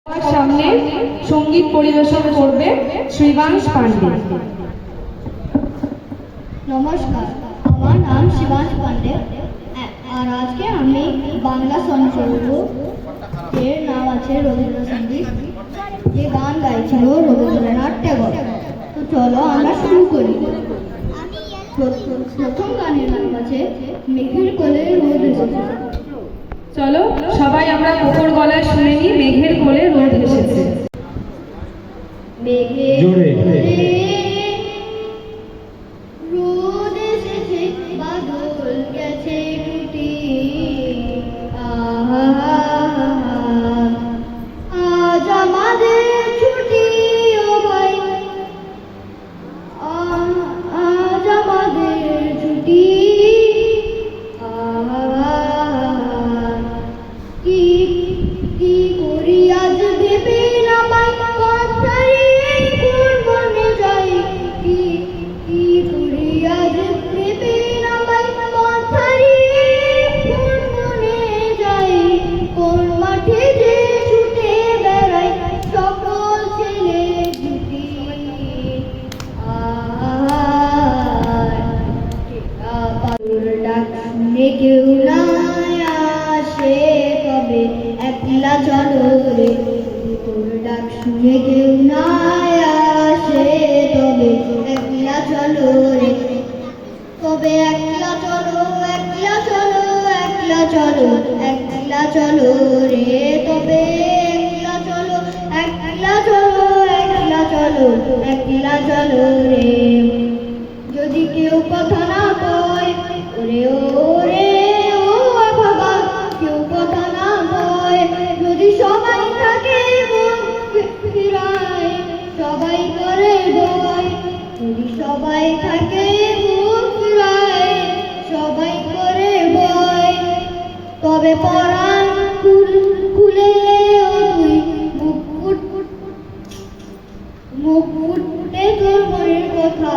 আমার সামনে সঙ্গীত পরিবেশন করবে শ্রীবাংশ পান্ডে। নমস্কার, আমার নাম শিবাংশ পান্ডে। আর আজকে আমি বাংলা সং করব, এর নাম আছে রবীন্দ্রসঙ্গীত, যে গান গাইছিল রবীন্দ্রনাথ ট্যাগর। তো চলো আমরা শুরু করি। প্রথম গানের নাম আছে মেঘের কোলে রোদ এসেছে। চলো সবাই আমরা কোকর গলায় শুনে নিই মেঘের কোলে রোদ এসেছে। মেঘের কোলে রোদ এসেছে, বাদল গেছে টুটি। আজ আমাদের ছুটি ও ভাই, আজ আমাদের ছুটি। কি কি করি আজ ভেবে না পাই, কথারিয়ে কোন বনে যাই। কি কি করি আজ ভেবে না পাই, কথারিয়ে কোন বনে যাই। কোন মাঠে যে ছুটে বেড়াই সকল ছেলে জুটি। ডাক শুনে কেউ না আসে, তবে একলা চলো রে। তোর ডাক শুনে কেউ না আসে, তবে একলা চলো রে। তবে একলা চলো, একলা চলো, একলা চলো, একলা চলো রে। তবে একলা চলো, একলা চলো, একলা চলো, একলা চলো রে। যদি কেউ কথা না কয়, ওরে ওরে ও বাবা, কেউ কথা না কয়। যদি সবাই থাকে মন ফিরায়, সবাই করে ভয়। যদি সবাই থাকে মন ফিরায়, সবাই করে ভয়। তবে পরাণ খুলে ও তুই মুখ ফুটে তোর মনের কথা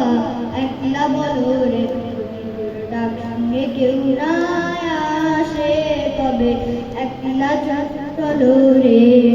একলা বলো রে। ডাক শুনে কেউ না আসে, তবে একলা চলো রে।